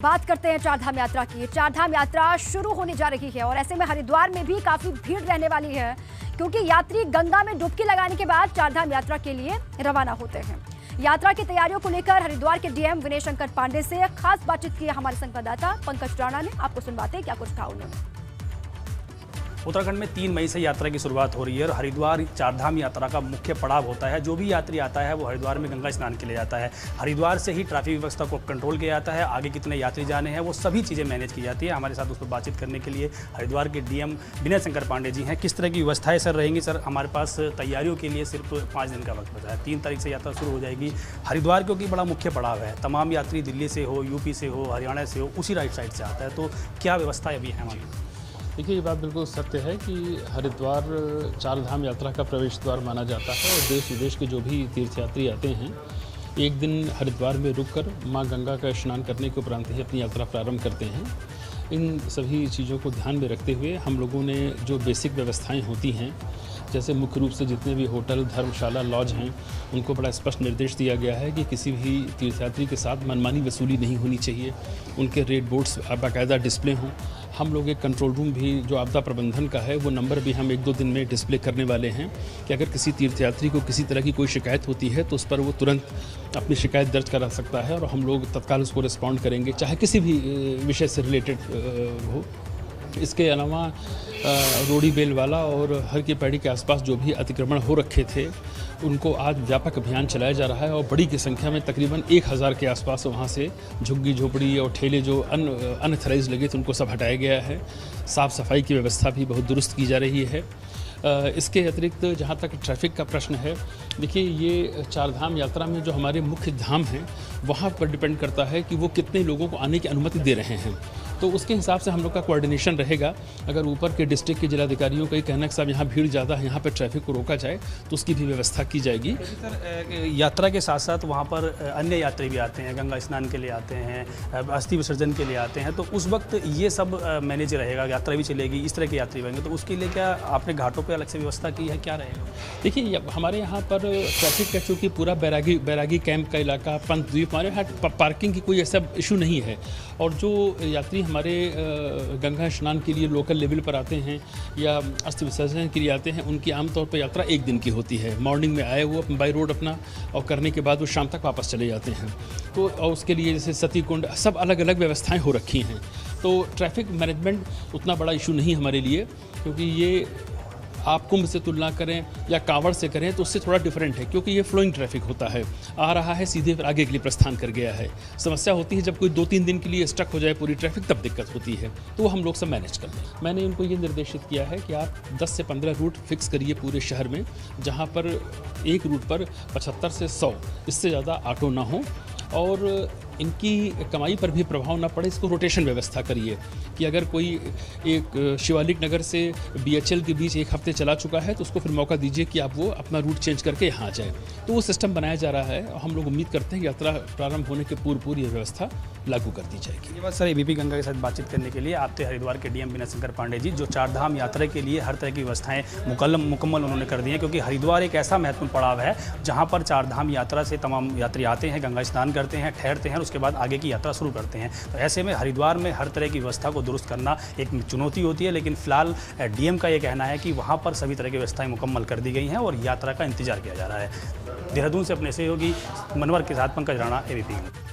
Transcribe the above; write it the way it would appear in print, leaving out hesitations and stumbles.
बात करते हैं चारधाम यात्रा की। चारधाम यात्रा शुरू होने जा रही है और ऐसे में हरिद्वार में भी काफी भीड़ रहने वाली है, क्योंकि यात्री गंगा में डुबकी लगाने के बाद चारधाम यात्रा के लिए रवाना होते हैं। यात्रा की तैयारियों को लेकर हरिद्वार के डीएम विनय शंकर पांडे से खास बातचीत की हमारे संवाददाता पंकज राणा ने। आपको सुनवाते क्या कुछ कहा उन्होंने। उत्तराखंड में 3 मई से यात्रा की शुरुआत हो रही है और हरिद्वार चारधाम यात्रा का मुख्य पड़ाव होता है। जो भी यात्री आता है वो हरिद्वार में गंगा स्नान के लिए जाता है। हरिद्वार से ही ट्रैफिक व्यवस्था को कंट्रोल किया जाता है। आगे कितने यात्री जाने हैं वो सभी चीज़ें मैनेज की जाती है। हमारे साथ उस पर बातचीत करने के लिए हरिद्वार के डीएम विनय शंकर पांडे जी हैं। किस तरह की व्यवस्थाएं सर रहेंगी? सर, हमारे पास तैयारियों के लिए सिर्फ 5 दिन का वक्त बचा है। 3 तारीख से यात्रा शुरू हो जाएगी। हरिद्वार क्योंकि बड़ा मुख्य पड़ाव है, तमाम यात्री दिल्ली से हो, यूपी से हो, हरियाणा से हो, उसी राइट साइड से आता है, तो क्या व्यवस्था अभी है हमारी? देखिए, ये बात बिल्कुल सत्य है कि हरिद्वार चारधाम यात्रा का प्रवेश द्वार माना जाता है और देश विदेश के जो भी तीर्थयात्री आते हैं एक दिन हरिद्वार में रुककर मां गंगा का स्नान करने के उपरांत ही अपनी यात्रा प्रारंभ करते हैं। इन सभी चीज़ों को ध्यान में रखते हुए हम लोगों ने जो बेसिक व्यवस्थाएं होती हैं, जैसे मुख्य रूप से जितने भी होटल, धर्मशाला, लॉज हैं, उनको बड़ा स्पष्ट निर्देश दिया गया है कि किसी भी तीर्थयात्री के साथ मनमानी वसूली नहीं होनी चाहिए। उनके रेट बोर्ड्स बाकायदा डिस्प्ले हों। हम लोग एक कंट्रोल रूम भी जो आपदा प्रबंधन का है वो नंबर भी हम 1-2 दिन में डिस्प्ले करने वाले हैं कि अगर किसी तीर्थयात्री को किसी तरह की कोई शिकायत होती है तो उस पर वो तुरंत अपनी शिकायत दर्ज करा सकता है और हम लोग तत्काल उसको रिस्पॉन्ड करेंगे, चाहे किसी भी विषय से रिलेटेड हो। इसके अलावा रोड़ी बेलवाला और हर की पैड़ी के आसपास जो भी अतिक्रमण हो रखे थे उनको आज व्यापक अभियान चलाया जा रहा है और बड़ी की संख्या में तकरीबन 1000 के आसपास वहाँ से झुग्गी झोपड़ी और ठेले जो अनथराइज लगे थे उनको सब हटाया गया है। साफ़ सफाई की व्यवस्था भी बहुत दुरुस्त की जा रही है। इसके अतिरिक्त जहाँ तक ट्रैफिक का प्रश्न है, देखिए, ये चारधाम यात्रा में जो हमारे मुख्य धाम हैं वहाँ पर डिपेंड करता है कि वो कितने लोगों को आने की अनुमति दे रहे हैं, तो उसके हिसाब से हम लोग का कोऑर्डिनेशन रहेगा। अगर ऊपर के डिस्ट्रिक्ट के जिलाधिकारियों का ये कहना है कि साहब यहाँ भीड़ ज़्यादा है, यहाँ पर ट्रैफिक को रोका जाए, तो उसकी भी व्यवस्था की जाएगी। सर, यात्रा के साथ साथ वहाँ पर अन्य यात्री भी आते हैं, गंगा स्नान के लिए आते हैं, अस्थि विसर्जन के लिए आते हैं, तो उस वक्त ये सब मैनेज रहेगा, यात्रा भी चलेगी, इस तरह के यात्री बनेंगे, तो उसके लिए क्या आपने घाटों पर अलग से व्यवस्था की है, क्या रहेगा? देखिए, हमारे यहाँ पर ट्रैफिक का चूँकि पूरा बैरागी कैंप का इलाका, पंचद्वीप, हमारे यहाँ पार्किंग की कोई ऐसा इशू नहीं है। और जो यात्री हमारे गंगा स्नान के लिए लोकल लेवल पर आते हैं या अस्थि विसर्जन के लिए आते हैं, उनकी आमतौर पर यात्रा 1 दिन की होती है। मॉर्निंग में आए वो बाई रोड अपना और करने के बाद वो शाम तक वापस चले जाते हैं। तो और उसके लिए जैसे सती कुंड, सब अलग अलग व्यवस्थाएं हो रखी हैं। तो ट्रैफिक मैनेजमेंट उतना बड़ा इशू नहीं हमारे लिए, क्योंकि ये आप कुंभ से तुलना करें या कांवड़ से करें तो उससे थोड़ा डिफरेंट है, क्योंकि ये फ्लोइंग ट्रैफिक होता है, आ रहा है सीधे फिर आगे के लिए प्रस्थान कर गया है। समस्या होती है जब कोई 2-3 दिन के लिए स्टक हो जाए पूरी ट्रैफिक, तब दिक्कत होती है, तो वो हम लोग सब मैनेज कर लें। मैंने उनको ये निर्देशित किया है कि आप 10 से 15 रूट फिक्स करिए पूरे शहर में, जहाँ पर एक रूट पर 75 से 100, इससे ज़्यादा ऑटो ना हो और इनकी कमाई पर भी प्रभाव ना पड़े। इसको रोटेशन व्यवस्था करिए कि अगर कोई एक शिवालिक नगर से BHL के बीच 1 हफ्ते चला चुका है तो उसको फिर मौका दीजिए कि आप वो अपना रूट चेंज करके यहाँ आ जाए। तो वो सिस्टम बनाया जा रहा है और हम लोग उम्मीद करते हैं कि यात्रा प्रारंभ होने के पूर्व ये व्यवस्था लागू कर दी जाएगी। ये बात सर ABP गंगा के साथ बातचीत करने के लिए आपके हरिद्वार के डीएम विनय शंकर पांडे जी, जो चारधाम यात्रा के लिए हर तरह की व्यवस्थाएं मुकम्मल उन्होंने कर दी हैं, क्योंकि हरिद्वार एक ऐसा महत्वपूर्ण पड़ाव है जहाँ पर चारधाम यात्रा से तमाम यात्री आते हैं, गंगा स्नान करते हैं, ठहरते हैं और उसके बाद आगे की यात्रा शुरू करते हैं। तो ऐसे में हरिद्वार में हर तरह की व्यवस्था को दुरुस्त करना एक चुनौती होती है, लेकिन फिलहाल डीएम का ये कहना है कि वहाँ पर सभी तरह की व्यवस्थाएं मुकम्मल कर दी गई हैं और यात्रा का इंतजार किया जा रहा है। देहरादून से अपने सहयोगी मनवर के साथ पंकज राणा, ABP।